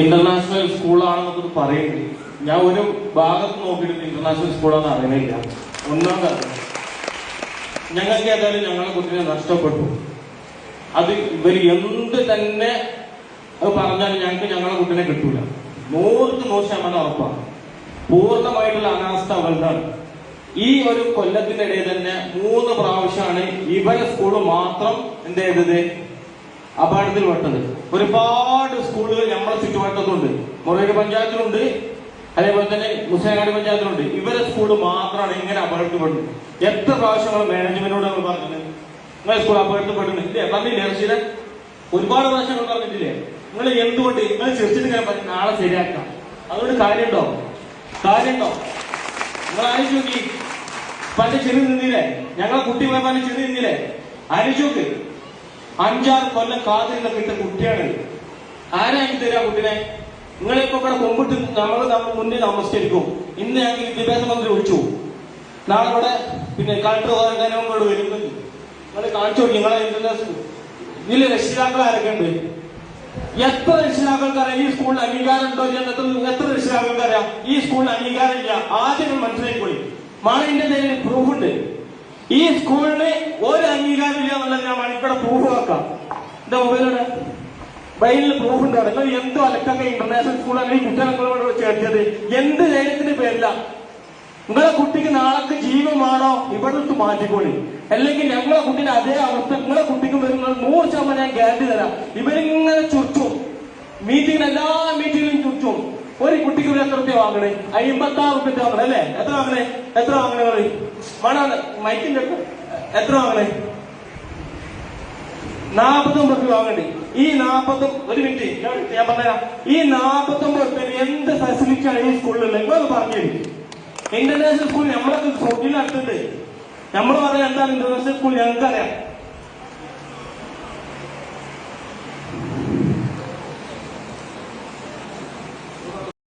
International സ്കൂളാണെന്നൊക്കെ പറയുന്നത്. ഞാൻ ഒരു ഭാഗത്ത് നോക്കിയിട്ട് ഇന്റർനാഷണൽ സ്കൂളാണെന്ന് അറിയുന്നില്ല. ഒന്നാം കാര്യം ഞങ്ങൾക്ക് ഏതായാലും ഞങ്ങളുടെ കുട്ടിനെ നഷ്ടപ്പെട്ടു. അത് ഇവർ എന്ത് തന്നെ അത് പറഞ്ഞാലും ഞങ്ങൾക്ക് ഞങ്ങളുടെ കുട്ടിനെ കിട്ടൂല. 100% ഉറപ്പാണ്. പൂർണ്ണമായിട്ടുള്ള അനാസ്ഥ അവൾക്കാണ്. ഈ ഒരു കൊല്ലത്തിന്റെ ഇടയിൽ തന്നെ 3 പ്രാവശ്യമാണ് ഇവരെ സ്കൂള് മാത്രം എന്ത് ചെയ്തത്, അപകടത്തിൽ പെട്ടത്. ഒരുപാട് സ്കൂളുകൾ നമ്മുടെ ചുറ്റുവട്ടത്തുണ്ട്. മുറയൂർ പഞ്ചായത്തിലുണ്ട്, അതേപോലെ തന്നെ മുസ്ലിംകാട് പഞ്ചായത്തിലുണ്ട്. ഇവരെ സ്കൂള് മാത്രമാണ് ഇങ്ങനെ അപകടത്തിൽപ്പെടുന്നത്. എത്ര പ്രാവശ്യങ്ങൾ മാനേജ്മെന്റിനോട് നമ്മൾ പറഞ്ഞത് നിങ്ങളെ സ്കൂൾ അപകടത്തിൽപ്പെടുന്നു ഇല്ലേ? പറഞ്ഞില്ലേ റഷീദ്? ഒരുപാട് പ്രാവശ്യങ്ങൾ പറഞ്ഞിട്ടില്ലേ? നിങ്ങൾ എന്തുകൊണ്ട് നിങ്ങൾ ചിരിച്ചിട്ട് ഞാൻ പറഞ്ഞു നാളെ ശരിയാക്കാം. അതുകൊണ്ട് കാര്യമുണ്ടോ? നിങ്ങൾ ആലോചിച്ച് നോക്കി. പണ്ട് ചെറി നിന്നില്ലേ? ഞങ്ങളെ കുട്ടി പോയ പണ്ട് ചെറി നിന്നില്ലേ? ആലോചിച്ച് നോക്ക്. 5-6 കൊല്ലം കാത്തിരുന്ന കിട്ട കുട്ടിയാണ്. ആരാക്കി തരാ കുട്ടിനെ? നിങ്ങളിപ്പോ ഇവിടെ കൊമ്പിട്ട് നമ്മൾ മുന്നേ നമസ്കരിക്കും. ഇന്ന് ഞങ്ങൾക്ക് വിദ്യാഭ്യാസ മന്ത്രി വിളിച്ചു. നാളെ ഇവിടെ പിന്നെ കളക്ടർ ഇവിടെ വരുന്നത് നിങ്ങൾ കാണിച്ചു കൊടുക്കും. നിങ്ങളെ ഇന്റർനാഷണൽ ഇതില് രക്ഷിതാക്കൾ ആരൊക്കെ ഉണ്ട്? എത്ര രക്ഷിതാക്കൾക്കറിയാം ഈ സ്കൂളിൽ അംഗീകാരം ഉണ്ടോ? എത്ര രക്ഷിതാക്കൾക്കറിയാം ഈ സ്കൂളിൽ അംഗീകാരം ഇല്ല? ആദ്യം മനസ്സിലാക്കിക്കൊള്ളി. മാണിന്റെ നേരിൽ പ്രൂഫുണ്ട്. ഈ സ്കൂളിന് ഒരു അംഗീകാരം ഇല്ല എന്നുള്ളത് ഞാൻ ഇവിടെ പ്രൂഫ് വെക്കാം. എന്റെ മൊബൈലോടെ ബൈലിൽ പ്രൂഫ് ഉണ്ട്. നിങ്ങൾ എന്തോ അലക്കൊക്കെ ഇന്റർനാഷണൽ സ്കൂൾ അല്ലെങ്കിൽ കുട്ടികളോട് ചേർത്തത് എന്ത് ധൈര്യത്തിന്റെ പേരില്ല? നിങ്ങളെ കുട്ടിക്ക് നാളെ ജീവമാണോ ഇവിടെ നിന്ന് മാറ്റിക്കോളി. അല്ലെങ്കിൽ ഞങ്ങളെ കുട്ടിന്റെ അതേ അവസ്ഥ നിങ്ങളെ കുട്ടിക്ക് വരുന്നത് 100% ഞാൻ ഗ്യാരണ്ടി തരാം. ഇവരിങ്ങനെ ചുറ്റും മീറ്റിംഗിന് എല്ലാ മീറ്റിംഗിലും ചുറ്റും. ഒരു കുട്ടിക്ക് എത്ര റുപ്യ വാങ്ങണേ? 56 റുപ്യ വാങ്ങണേ അല്ലേ? എത്ര വാങ്ങണേ വേണം മൈക്കിന്റെ എത്ര വാങ്ങണേ? 49 റുപ്യ വാങ്ങണ്ടേ? ഈ 40 ഒരു മിനിറ്റ് ഞാൻ പറഞ്ഞുതരാം. ഈ 49 റുപ്യ എന്ത് ഫെസിലിറ്റിയാണ് ഈ സ്കൂളിലുള്ളത്? നിങ്ങളത് പറഞ്ഞു. ഇന്റർനാഷണൽ സ്കൂൾ നമ്മളൊക്കെ സ്കൂളിൽ അടുത്തുണ്ട്. നമ്മൾ പറയാൻ എന്താണ് ഇന്റർനാഷണൽ സ്കൂൾ ഞങ്ങൾക്കറിയാം.